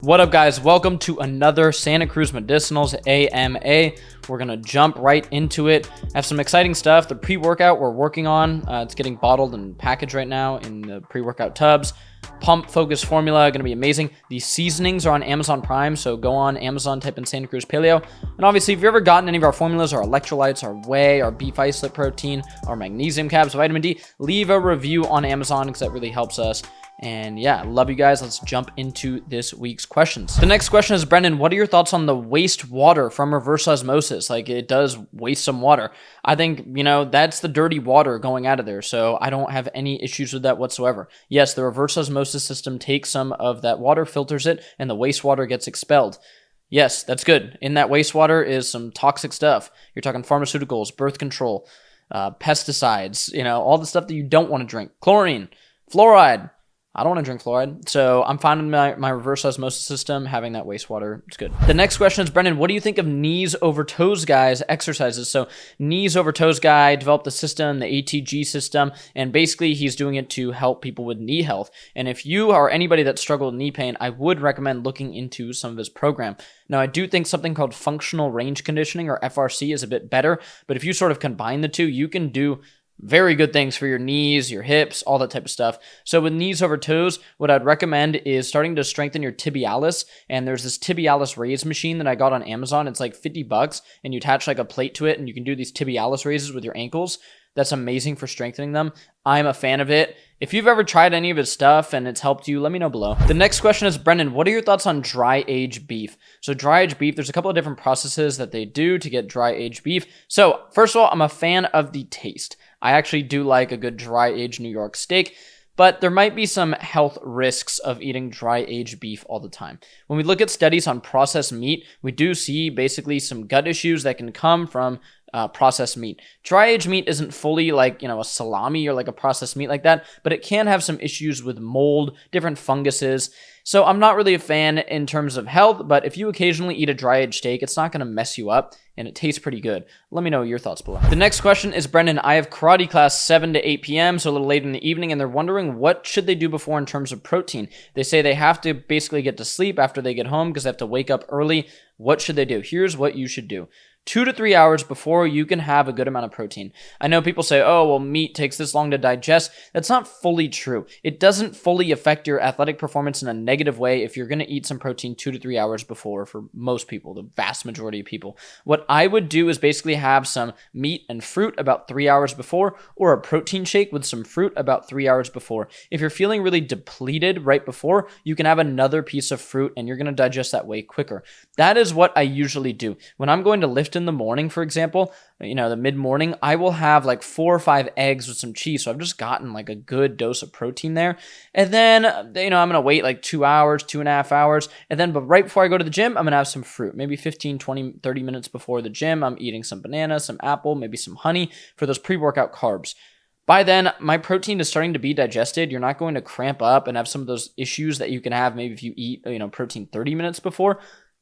What up, guys? Welcome to another Santa Cruz Medicinals AMA. We're gonna jump right into it. Have some exciting stuff. The pre-workout we're working on, it's getting bottled and packaged right now in the pre-workout tubs. Pump Focus formula, gonna be amazing. The seasonings are on Amazon Prime, so go on Amazon, type in Santa Cruz Paleo. And obviously, if you've ever gotten any of our formulas, our electrolytes, our whey, our beef isolate protein, our magnesium caps, vitamin D, leave a review on Amazon because that really helps us. And yeah, love you guys. Let's jump into this week's questions. The next question is, Brendan, what are your thoughts on the waste water from reverse osmosis? Like, it does waste some water. I think, that's the dirty water going out of there. So I don't have any issues with that whatsoever. Yes, the reverse osmosis system takes some of that water, filters it, and the wastewater gets expelled. Yes, that's good. In that wastewater is some toxic stuff. You're talking pharmaceuticals, birth control, pesticides, all the stuff that you don't want to drink. Chlorine, fluoride. I don't want to drink fluoride, so I'm fine with my reverse osmosis system having that wastewater. It's good. The next question is, Brendan, what do you think of knees over toes guys exercises? So knees over toes guy developed the system, the ATG system, and basically he's doing it to help people with knee health. And if you are anybody that struggled with knee pain, I would recommend looking into some of his program. Now, I do think something called functional range conditioning, or FRC, is a bit better, but if you sort of combine the two, you can do very good things for your knees, your hips, all that type of stuff. So with knees over toes, what I'd recommend is starting to strengthen your tibialis. And there's this tibialis raise machine that I got on Amazon. It's like $50 and you attach like a plate to it and you can do these tibialis raises with your ankles. That's amazing for strengthening them. I'm a fan of it. If you've ever tried any of his stuff and it's helped you, let me know below. The next question is, Brendan, what are your thoughts on dry aged beef? So dry aged beef, there's a couple of different processes that they do to get dry aged beef. So first of all, I'm a fan of the taste. I actually do like a good dry aged New York steak, but there might be some health risks of eating dry aged beef all the time. When we look at studies on processed meat, we do see basically some gut issues that can come from processed meat. Dry aged meat isn't fully like, a salami or like a processed meat like that, but it can have some issues with mold, different funguses. So I'm not really a fan in terms of health, but if you occasionally eat a dry aged steak, it's not going to mess you up and it tastes pretty good. Let me know your thoughts below. The next question is, Brendan, I have karate class 7 to 8 p.m., so a little late in the evening, and they're wondering what should they do before in terms of protein. They say they have to basically get to sleep after they get home because they have to wake up early. What should they do? Here's what you should do. 2 to 3 hours before you can have a good amount of protein. I know people say, oh, well, meat takes this long to digest. That's not fully true. It doesn't fully affect your athletic performance in a negative way if you're going to eat some protein 2 to 3 hours before for most people, the vast majority of people. What I would do is basically have some meat and fruit about 3 hours before, or a protein shake with some fruit about 3 hours before. If you're feeling really depleted right before, you can have another piece of fruit and you're going to digest that way quicker. That is what I usually do. When I'm going to lift in the morning, for example, the mid-morning, I will have like 4 or 5 eggs with some cheese. So I've just gotten like a good dose of protein there. And then, I'm going to wait like 2 hours, 2.5 hours. And then, but right before I go to the gym, I'm going to have some fruit. Maybe 15, 20, 30 minutes before the gym, I'm eating some banana, some apple, maybe some honey for those pre-workout carbs. By then, my protein is starting to be digested. You're not going to cramp up and have some of those issues that you can have maybe if you eat, protein 30 minutes before.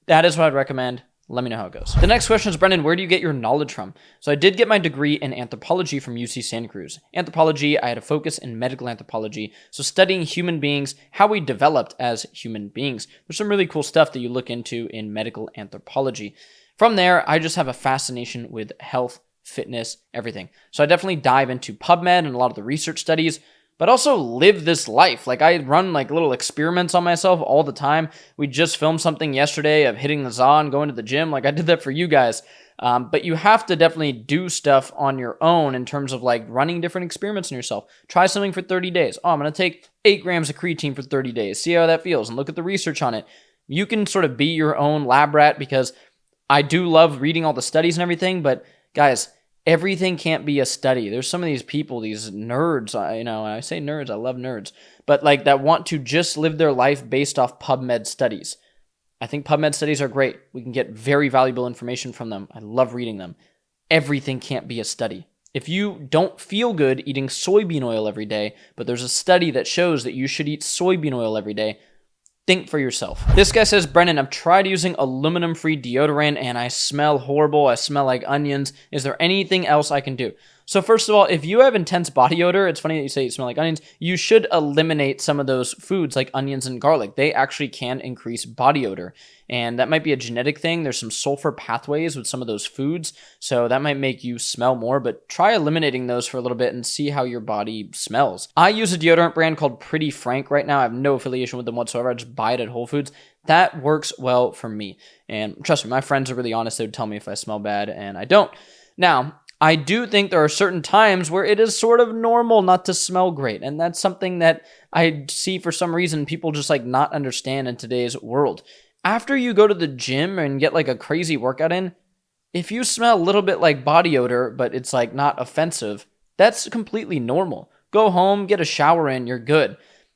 That is what I'd recommend. Let me know how it goes. The next question is, Brendan, where do you get your knowledge from? So I did get my degree in anthropology from UC Santa Cruz. Anthropology, I had a focus in medical anthropology. So studying human beings, how we developed as human beings. There's some really cool stuff that you look into in medical anthropology. From there, I just have a fascination with health, fitness, everything. So I definitely dive into PubMed and a lot of the research studies, but also live this life. Like, I run like little experiments on myself all the time. We just filmed something yesterday of hitting the za and going to the gym. Like, I did that for you guys. But you have to definitely do stuff on your own in terms of like running different experiments on yourself. Try something for 30 days. Oh, I'm going to take 8 grams of creatine for 30 days. See how that feels and look at the research on it. You can sort of be your own lab rat, because I do love reading all the studies and everything, but guys, everything can't be a study. There's some of these people, these nerds, I say nerds, I love nerds, but like that want to just live their life based off PubMed studies. I think PubMed studies are great. We can get very valuable information from them. I love reading them. Everything can't be a study. If you don't feel good eating soybean oil every day, but there's a study that shows that you should eat soybean oil every day, think for yourself. This guy says, Brendan, I've tried using aluminum-free deodorant and I smell horrible. I smell like onions. Is there anything else I can do? So first of all, if you have intense body odor, it's funny that you say you smell like onions, you should eliminate some of those foods like onions and garlic. They actually can increase body odor. And that might be a genetic thing. There's some sulfur pathways with some of those foods. So that might make you smell more, but try eliminating those for a little bit and see how your body smells. I use a deodorant brand called Pretty Frank right now. I have no affiliation with them whatsoever. I just buy it at Whole Foods. That works well for me. And trust me, my friends are really honest. They would tell me if I smell bad, and I don't. Now, I do think there are certain times where it is sort of normal not to smell great. And that's something that I see for some reason people just like not understand in today's world. After you go to the gym and get like a crazy workout in, if you smell a little bit like body odor, but it's like not offensive, that's completely normal. Go home, get a shower in, you're good.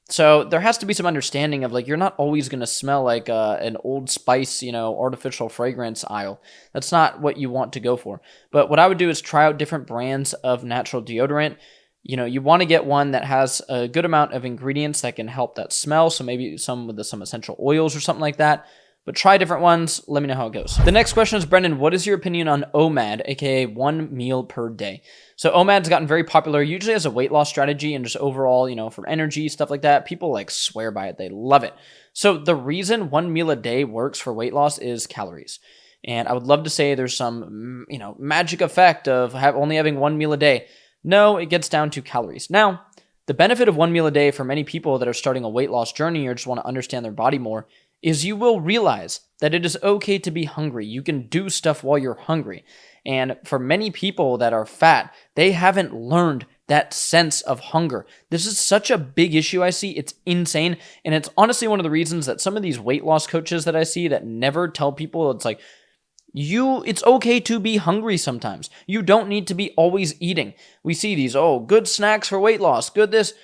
So there has to be some understanding of like, you're not always going to smell like an Old Spice, artificial fragrance aisle. That's not what you want to go for. But what I would do is try out different brands of natural deodorant. You want to get one that has a good amount of ingredients that can help that smell. So maybe some with some essential oils or something like that. But try different ones. Let me know how it goes. The next question is, Brendan, what is your opinion on OMAD, aka 1 meal per day? So OMAD's gotten very popular, usually as a weight loss strategy and just overall, for energy, stuff like that. People like swear by it. They love it. So the reason 1 meal a day works for weight loss is calories. And I would love to say there's some, magic effect of only having 1 meal a day. No, it gets down to calories. Now, the benefit of 1 meal a day for many people that are starting a weight loss journey or just want to understand their body more is you will realize that it is okay to be hungry. You can do stuff while you're hungry. And for many people that are fat, they haven't learned that sense of hunger. This is such a big issue I see. It's insane. And it's honestly one of the reasons that some of these weight loss coaches that I see that never tell people, it's like, it's okay to be hungry sometimes. You don't need to be always eating. We see these, good snacks for weight loss, good this.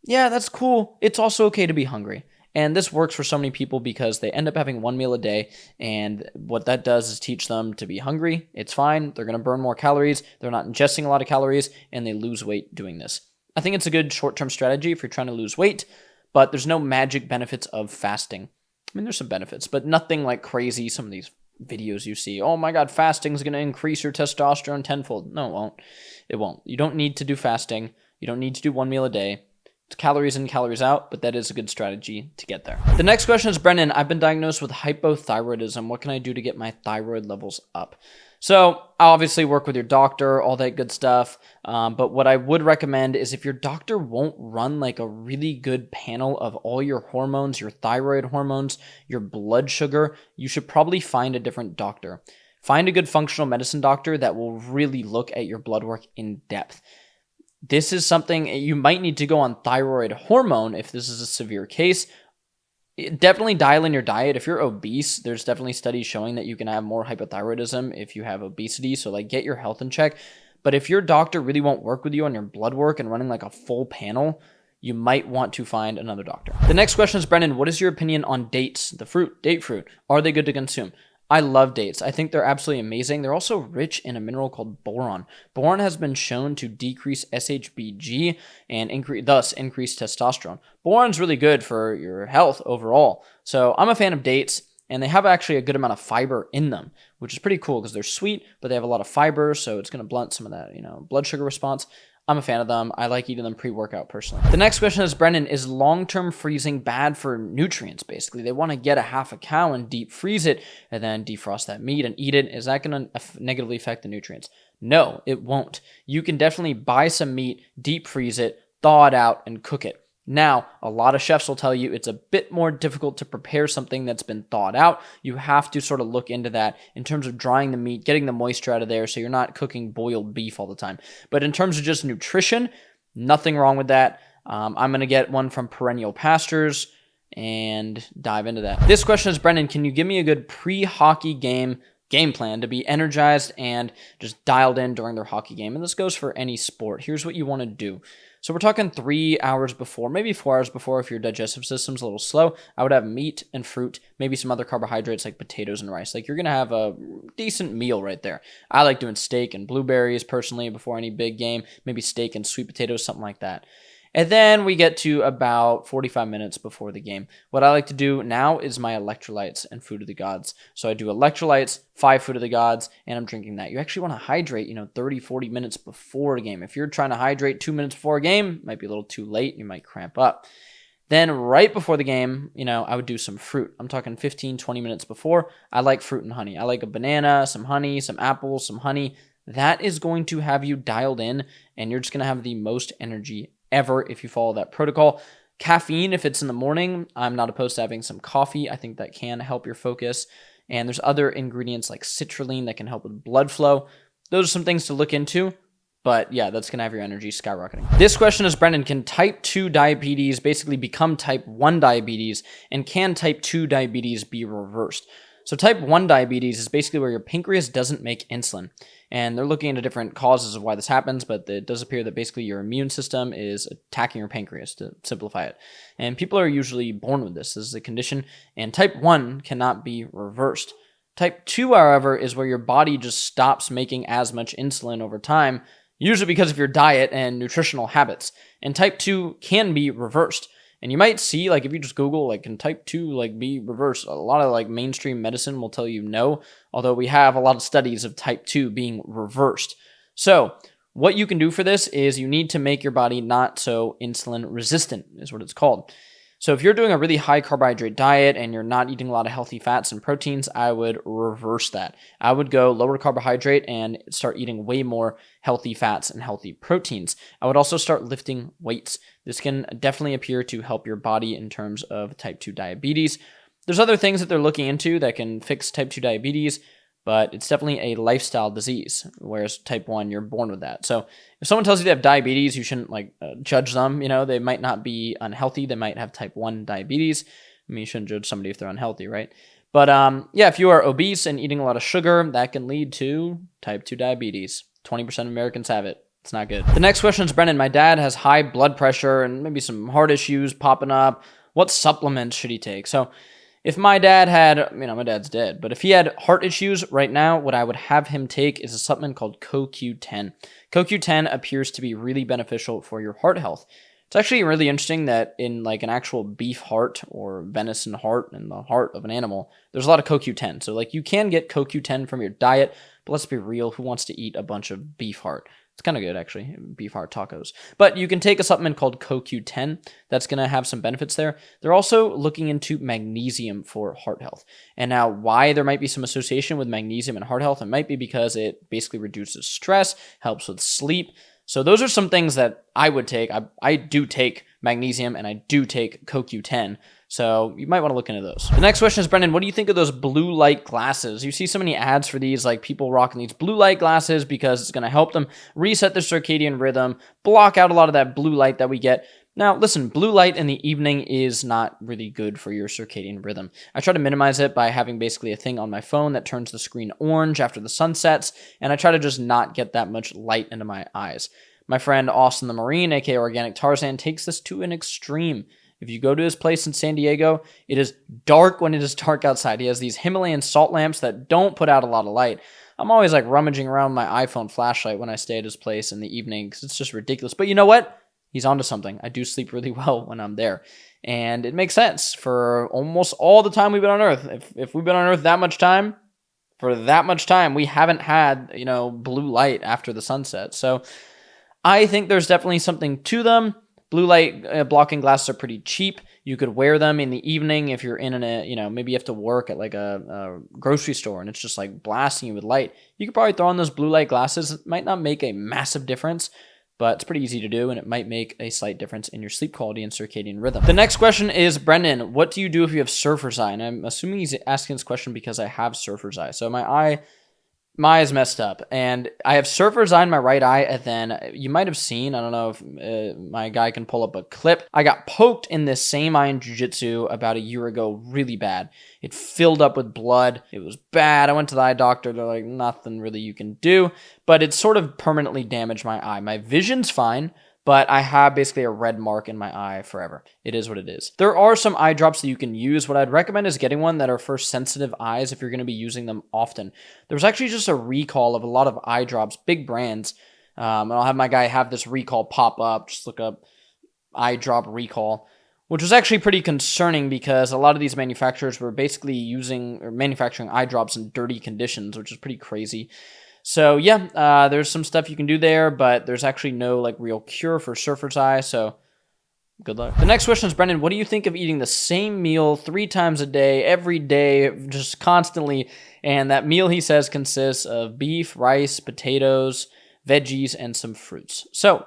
Yeah, that's cool. It's also okay to be hungry. And this works for so many people because they end up having 1 meal a day. And what that does is teach them to be hungry. It's fine. They're going to burn more calories. They're not ingesting a lot of calories, and they lose weight doing this. I think it's a good short-term strategy if you're trying to lose weight, but there's no magic benefits of fasting. I mean, there's some benefits, but nothing like crazy. Some of these videos you see, oh my God, fasting is going to increase your testosterone tenfold. No, it won't. It won't. You don't need to do fasting. You don't need to do 1 meal a day. It's calories in, calories out, but that is a good strategy to get there. The next question is, Brendan, I've been diagnosed with hypothyroidism. What can I do to get my thyroid levels up? So I'll obviously work with your doctor, all that good stuff. But what I would recommend is if your doctor won't run like a really good panel of all your hormones, your thyroid hormones, your blood sugar, you should probably find a different doctor. Find a good functional medicine doctor that will really look at your blood work in depth. This is something you might need to go on thyroid hormone if this is a severe case. Definitely dial in your diet. If you're obese, there's definitely studies showing that you can have more hypothyroidism if you have obesity. So like get your health in check. But if your doctor really won't work with you on your blood work and running like a full panel, you might want to find another doctor. The next question is, Brendan, what is your opinion on dates, the fruit, date fruit? Are they good to consume? I love dates. I think they're absolutely amazing. They're also rich in a mineral called boron. Boron has been shown to decrease SHBG and thus increase testosterone. Boron's really good for your health overall. So I'm a fan of dates, and they have actually a good amount of fiber in them, which is pretty cool because they're sweet, but they have a lot of fiber, so it's going to blunt some of that, blood sugar response. I'm a fan of them. I like eating them pre-workout personally. The next question is, Brendan, is long-term freezing bad for nutrients? Basically, they want to get a half a cow and deep freeze it and then defrost that meat and eat it. Is that going to negatively affect the nutrients? No, it won't. You can definitely buy some meat, deep freeze it, thaw it out, and cook it. Now, a lot of chefs will tell you it's a bit more difficult to prepare something that's been thawed out. You have to sort of look into that in terms of drying the meat, getting the moisture out of there so you're not cooking boiled beef all the time. But in terms of just nutrition, nothing wrong with that. I'm going to get one from Perennial Pastures and dive into that. This question is, Brendan, can you give me a good pre-hockey game plan to be energized and just dialed in during their hockey game? And this goes for any sport. Here's what you want to do. So we're talking 3 hours before, maybe 4 hours before if your digestive system's a little slow. I would have meat and fruit, maybe some other carbohydrates like potatoes and rice. Like you're going to have a decent meal right there. I like doing steak and blueberries personally before any big game, maybe steak and sweet potatoes, something like that. And then we get to about 45 minutes before the game. What I like to do now is my electrolytes and food of the gods. So I do electrolytes, 5 food of the gods, and I'm drinking that. You actually want to hydrate, 30, 40 minutes before a game. If you're trying to hydrate 2 minutes before a game, it might be a little too late. You might cramp up. Then right before the game, I would do some fruit. I'm talking 15, 20 minutes before. I like fruit and honey. I like a banana, some honey, some apples, some honey. That is going to have you dialed in, and you're just going to have the most energy ever if you follow that protocol. Caffeine, if it's in the morning, I'm not opposed to having some coffee. I think that can help your focus. And there's other ingredients like citrulline that can help with blood flow. Those are some things to look into. But yeah, that's going to have your energy skyrocketing. This question is, Brendan, can type 2 diabetes basically become type 1 diabetes? And can type 2 diabetes be reversed? So type 1 diabetes is basically where your pancreas doesn't make insulin. And they're looking into different causes of why this happens, but it does appear that basically your immune system is attacking your pancreas, to simplify it. And people are usually born with this. This is a condition, and type 1 cannot be reversed. Type 2, however, is where your body just stops making as much insulin over time, usually because of your diet and nutritional habits. And type 2 can be reversed. And you might see, if you just Google, can type 2, be reversed? A lot of, mainstream medicine will tell you no, although we have a lot of studies of type 2 being reversed. So what you can do for this is you need to make your body not so insulin resistant, is what it's called. So if you're doing a really high carbohydrate diet and you're not eating a lot of healthy fats and proteins, I would reverse that. I would go lower carbohydrate and start eating way more healthy fats and healthy proteins. I would also start lifting weights. This can definitely appear to help your body in terms of type 2 diabetes. There's other things that they're looking into that can fix type 2 diabetes, but it's definitely a lifestyle disease, whereas type 1, you're born with that. So if someone tells you they have diabetes, you shouldn't judge them. They might not be unhealthy. They might have type 1 diabetes. You shouldn't judge somebody if they're unhealthy, right? But if you are obese and eating a lot of sugar, that can lead to type 2 diabetes. 20% of Americans have it. It's not good. The next question is, Brendan, my dad has high blood pressure and maybe some heart issues popping up. What supplements should he take? So if my dad had, my dad's dead, but if he had heart issues right now, what I would have him take is a supplement called CoQ10. CoQ10 appears to be really beneficial for your heart health. It's actually really interesting that in an actual beef heart or venison heart and the heart of an animal, there's a lot of CoQ10. So you can get CoQ10 from your diet, but let's be real, who wants to eat a bunch of beef heart? It's kind of good, actually, beef heart tacos. But you can take a supplement called CoQ10 that's going to have some benefits there. They're also looking into magnesium for heart health. And now why there might be some association with magnesium and heart health, it might be because it basically reduces stress, helps with sleep. So those are some things that I would take. I do take magnesium and I do take CoQ10. So you might want to look into those. The next question is, Brendan, what do you think of those blue light glasses? You see so many ads for these, people rocking these blue light glasses because it's going to help them reset their circadian rhythm, block out a lot of that blue light that we get. Now, listen, blue light in the evening is not really good for your circadian rhythm. I try to minimize it by having basically a thing on my phone that turns the screen orange after the sun sets, and I try to just not get that much light into my eyes. My friend Austin the Marine, aka Organic Tarzan, takes this to an extreme. If you go to his place in San Diego, it is dark when it is dark outside. He has these Himalayan salt lamps that don't put out a lot of light. I'm always rummaging around my iPhone flashlight when I stay at his place in the evening because it's just ridiculous. But you know what? He's onto something. I do sleep really well when I'm there. And it makes sense for almost all the time we've been on Earth. If we've been on Earth that much time, for that much time, we haven't had, blue light after the sunset. So I think there's definitely something to them. Blue light blocking glasses are pretty cheap. You could wear them in the evening if you're in maybe you have to work at a grocery store and it's just blasting you with light. You could probably throw on those blue light glasses. It might not make a massive difference, but it's pretty easy to do and it might make a slight difference in your sleep quality and circadian rhythm. The next question is, Brendan, what do you do if you have surfer's eye? And I'm assuming he's asking this question because I have surfer's eye. So my eye is messed up, and I have surfer's eye in my right eye, and then you might have seen, I don't know if my guy can pull up a clip, I got poked in this same eye in jiu-jitsu about a year ago really bad. It filled up with blood. It was bad. I went to the eye doctor. They're like, nothing really you can do, but it sort of permanently damaged my eye. My vision's fine, but I have basically a red mark in my eye forever. It is what it is. There are some eye drops that you can use. What I'd recommend is getting one that are for sensitive eyes if you're going to be using them often. There was actually just a recall of a lot of eye drops, big brands, and I'll have my guy have this recall pop up. Just look up eye drop recall, which was actually pretty concerning because a lot of these manufacturers were basically using or manufacturing eye drops in dirty conditions, which is pretty crazy. So yeah, there's some stuff you can do there, but there's actually no like real cure for surfer's eye. So good luck. The next question is, Brendan, what do you think of eating the same meal 3 times a day, every day, just constantly? And that meal, he says, consists of beef, rice, potatoes, veggies, and some fruits. So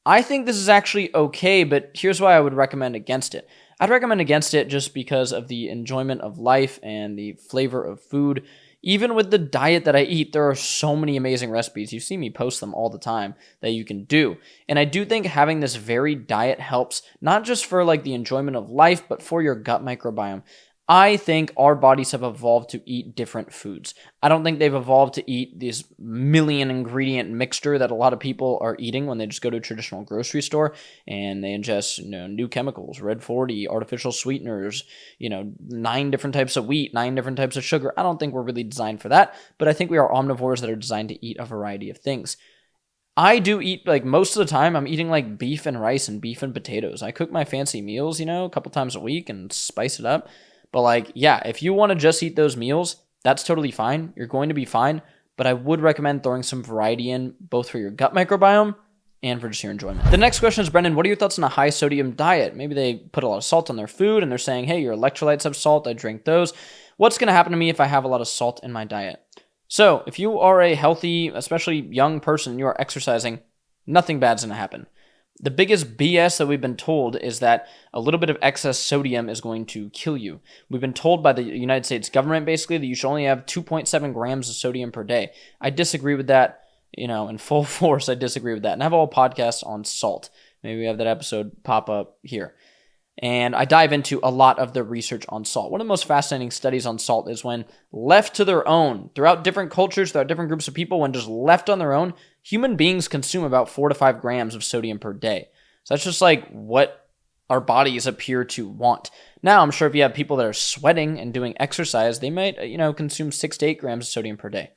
I think this is actually okay, but here's why I would recommend against it. I'd recommend against it just because of the enjoyment of life and the flavor of food. Even with the diet that I eat, there are so many amazing recipes. You see me post them all the time that you can do. And I do think having this varied diet helps, not just for like the enjoyment of life, but for your gut microbiome. I think our bodies have evolved to eat different foods. I don't think they've evolved to eat this million ingredient mixture that a lot of people are eating when they just go to a traditional grocery store and they ingest, new chemicals, red 40, artificial sweeteners, 9 different types of wheat, 9 different types of sugar. I don't think we're really designed for that, but I think we are omnivores that are designed to eat a variety of things. I do eat, like, most of the time, I'm eating, like, beef and rice and beef and potatoes. I cook my fancy meals, a couple times a week and spice it up. But, like, yeah, if you want to just eat those meals, that's totally fine. You're going to be fine. But I would recommend throwing some variety in, both for your gut microbiome and for just your enjoyment. The next question is, Brendan, what are your thoughts on a high sodium diet? Maybe they put a lot of salt on their food and they're saying, hey, your electrolytes have salt. I drink those. What's going to happen to me if I have a lot of salt in my diet? So if you are a healthy, especially young person, you are exercising, nothing bad's going to happen. The biggest BS that we've been told is that a little bit of excess sodium is going to kill you. We've been told by the United States government, basically, that you should only have 2.7 grams of sodium per day. I disagree with that, in full force. I disagree with that. And I have a whole podcast on salt. Maybe we have that episode pop up here. And I dive into a lot of the research on salt. One of the most fascinating studies on salt is when left to their own, throughout different cultures, throughout different groups of people, when just left on their own, human beings consume about 4 to 5 grams of sodium per day. So that's just like what our bodies appear to want. Now, I'm sure if you have people that are sweating and doing exercise, they might, consume 6 to 8 grams of sodium per day.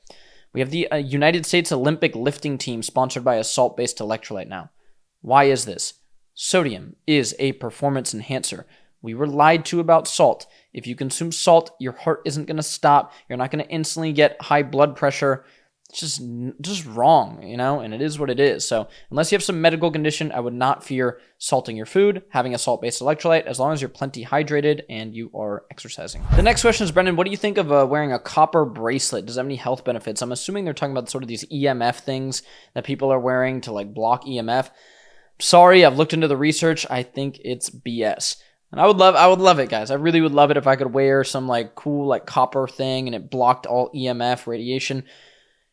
We have the United States Olympic lifting team sponsored by a salt-based electrolyte now. Why is this? Sodium is a performance enhancer. We were lied to about salt. If you consume salt, your heart isn't going to stop. You're not going to instantly get high blood pressure. It's just wrong, and it is what it is. So unless you have some medical condition, I would not fear salting your food, having a salt-based electrolyte, as long as you're plenty hydrated and you are exercising. The next question is, Brendan, what do you think of wearing a copper bracelet? Does it have any health benefits? I'm assuming they're talking about sort of these EMF things that people are wearing to like block EMF. Sorry, I've looked into the research. I think it's BS. And I would love it, guys. I really would love it if I could wear some like cool like copper thing and it blocked all EMF radiation.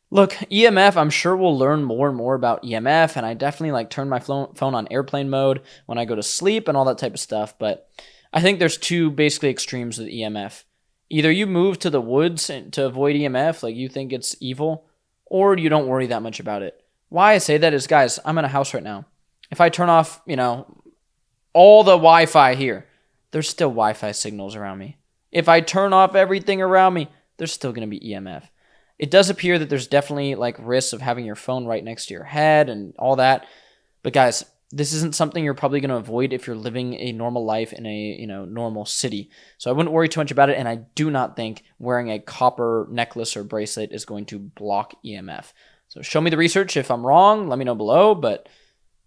Look, EMF, I'm sure we'll learn more and more about EMF, and I definitely like turn my phone on airplane mode when I go to sleep and all that type of stuff, but I think there's 2 basically extremes with EMF. Either you move to the woods to avoid EMF, like you think it's evil, or you don't worry that much about it. Why I say that is, guys, I'm in a house right now. If I turn off, all the Wi-Fi here, there's still Wi-Fi signals around me. If I turn off everything around me, there's still going to be EMF. It does appear that there's definitely like risks of having your phone right next to your head and all that. But guys, this isn't something you're probably going to avoid if you're living a normal life in a, normal city. So I wouldn't worry too much about it. And I do not think wearing a copper necklace or bracelet is going to block EMF. So show me the research. If I'm wrong, let me know below, but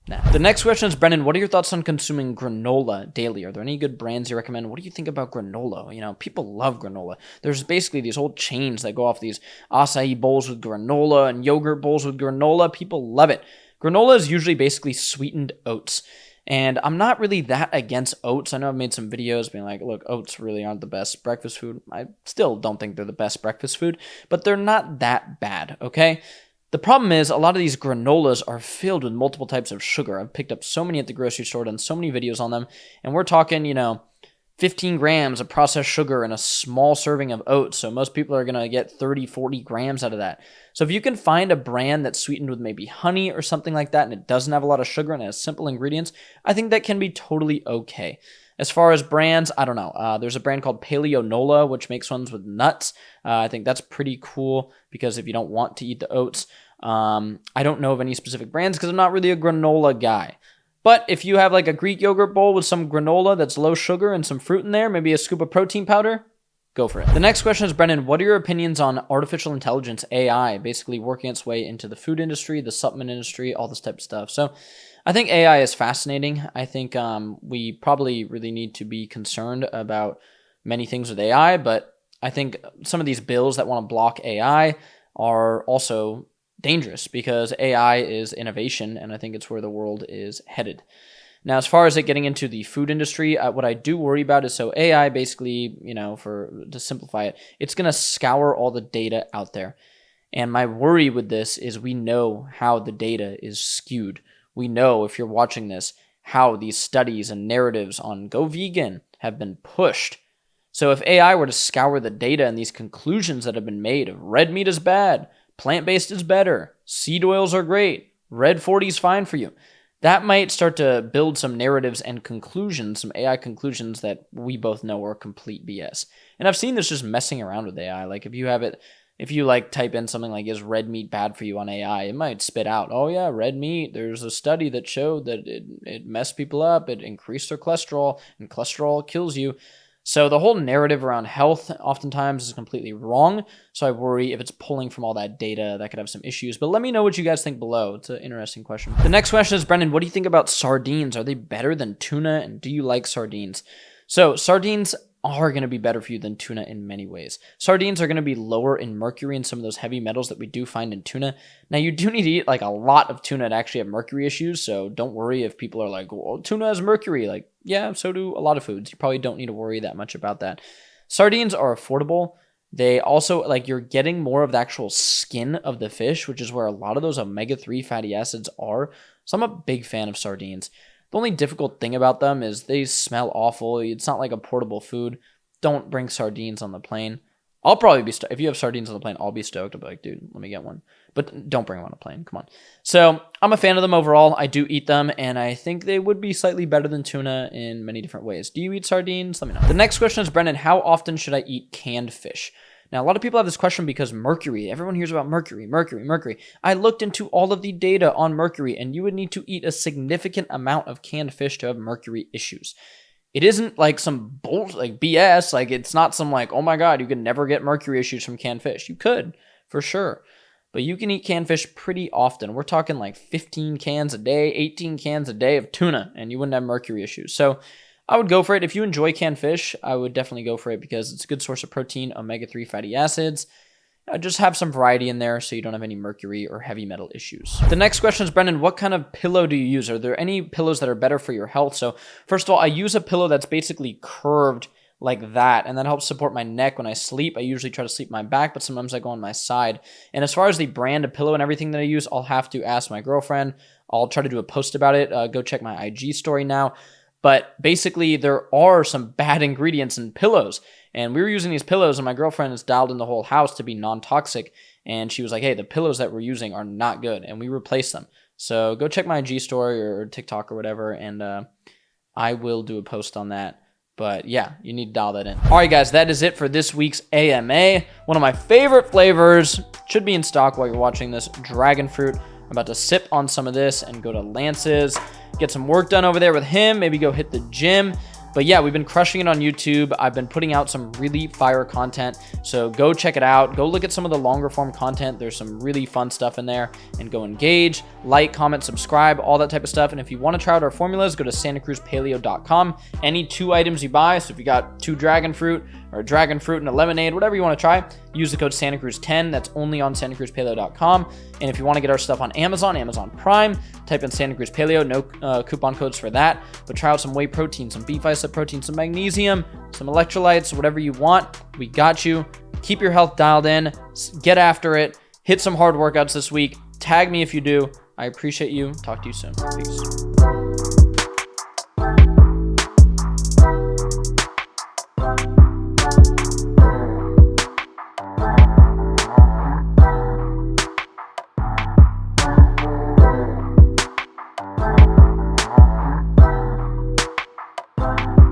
nah. The next question is, Brendan, what are your thoughts on consuming granola daily? Are there any good brands you recommend? What do you think about granola? People love granola. There's basically these whole chains that go off these acai bowls with granola and yogurt bowls with granola. People love it. Granola is usually basically sweetened oats. And I'm not really that against oats. I know I've made some videos being like, look, oats really aren't the best breakfast food. I still don't think they're the best breakfast food, but they're not that bad, okay? The problem is a lot of these granolas are filled with multiple types of sugar. I've picked up so many at the grocery store, done so many videos on them, and we're talking, 15 grams of processed sugar in a small serving of oats. So most people are going to get 30, 40 grams out of that. So if you can find a brand that's sweetened with maybe honey or something like that, and it doesn't have a lot of sugar and it has simple ingredients, I think that can be totally okay. As far as brands, I don't know. There's a brand called Paleonola, which makes ones with nuts. I think that's pretty cool because if you don't want to eat the oats, I don't know of any specific brands because I'm not really a granola guy. But if you have like a Greek yogurt bowl with some granola that's low sugar and some fruit in there, maybe a scoop of protein powder, go for it. The next question is, Brendan, what are your opinions on artificial intelligence, AI, basically working its way into the food industry, the supplement industry, all this type of stuff? So I think AI is fascinating. I think we probably really need to be concerned about many things with AI, but I think some of these bills that want to block AI are also dangerous because AI is innovation, and I think it's where the world is headed. Now, as far as it getting into the food industry, what I do worry about is, so AI basically, to simplify it, it's going to scour all the data out there. And my worry with this is we know how the data is skewed. We know, if you're watching this, how these studies and narratives on go vegan have been pushed. So if AI were to scour the data and these conclusions that have been made of red meat is bad, plant-based is better, seed oils are great, red 40 is fine for you, that might start to build some narratives and conclusions, some AI conclusions that we both know are complete BS. And I've seen this just messing around with AI. Like if you like type in something like, is red meat bad for you on AI, it might spit out, oh yeah, red meat, there's a study that showed that it messed people up, it increased their cholesterol, and cholesterol kills you. So the whole narrative around health oftentimes is completely wrong. So I worry if it's pulling from all that data, that could have some issues. But let me know what you guys think below. It's an interesting question. The next question is, Brendan, what do you think about sardines? Are they better than tuna? And do you like sardines? So sardines are going to be better for you than tuna in many ways. Sardines are going to be lower in mercury and some of those heavy metals that we do find in tuna. Now, you do need to eat like a lot of tuna to actually have mercury issues, so don't worry if people are like, well, tuna has mercury. Like, yeah, so do a lot of foods. You probably don't need to worry that much about that. Sardines are affordable. They also, like, you're getting more of the actual skin of the fish, which is where a lot of those omega-3 fatty acids are. So I'm a big fan of sardines. The only difficult thing about them is they smell awful. It's not like a portable food. Don't bring sardines on the plane. I'll probably be stoked. If you have sardines on the plane, I'll be stoked. I'll be like, dude, let me get one. But don't bring them on a plane. Come on. So I'm a fan of them overall. I do eat them, and I think they would be slightly better than tuna in many different ways. Do you eat sardines? Let me know. The next question is, Brendan, how often should I eat canned fish? Now, a lot of people have this question because mercury. Everyone hears about mercury. I looked into all of the data on mercury, and you would need to eat a significant amount of canned fish to have mercury issues. It isn't like some like BS. Like, it's not some like, oh my God, you can never get mercury issues from canned fish. You could, for sure. But you can eat canned fish pretty often. We're talking like 15 cans a day, 18 cans a day of tuna, and you wouldn't have mercury issues. So I would go for it. If you enjoy canned fish, I would definitely go for it because it's a good source of protein, omega-3 fatty acids. Just have some variety in there so you don't have any mercury or heavy metal issues. The next question is, Brendan, what kind of pillow do you use? Are there any pillows that are better for your health? So first of all, I use a pillow that's basically curved like that, and that helps support my neck when I sleep. I usually try to sleep my back, but sometimes I go on my side. And as far as the brand of pillow and everything that I use, I'll have to ask my girlfriend. I'll try to do a post about it. Go check my IG story now. But basically, there are some bad ingredients in pillows. And we were using these pillows, and my girlfriend has dialed in the whole house to be non-toxic. And she was like, hey, the pillows that we're using are not good. And we replaced them. So go check my IG story or TikTok or whatever, and I will do a post on that. But yeah, you need to dial that in. All right, guys, that is it for this week's AMA. One of my favorite flavors, should be in stock while you're watching this, dragon fruit. I'm about to sip on some of this and go to Lance's, get some work done over there with him, maybe go hit the gym. But yeah, we've been crushing it on YouTube. I've been putting out some really fire content, so go check it out. Go look at some of the longer form content. There's some really fun stuff in there, and go engage, like, comment, subscribe, all that type of stuff. And if you want to try out our formulas, go to santacruzpaleo.com. Any 2 items you buy, so if you got 2 dragon fruit or a dragon fruit and a lemonade, whatever you want to try, use the code SantaCruz10. That's only on santacruzpaleo.com. And if you want to get our stuff on Amazon, Amazon Prime, type in Santa Cruz Paleo. No coupon codes for that. But try out some whey protein, some beef isolate protein, some magnesium, some electrolytes, whatever you want. We got you. Keep your health dialed in. Get after it. Hit some hard workouts this week. Tag me if you do. I appreciate you. Talk to you soon. Peace.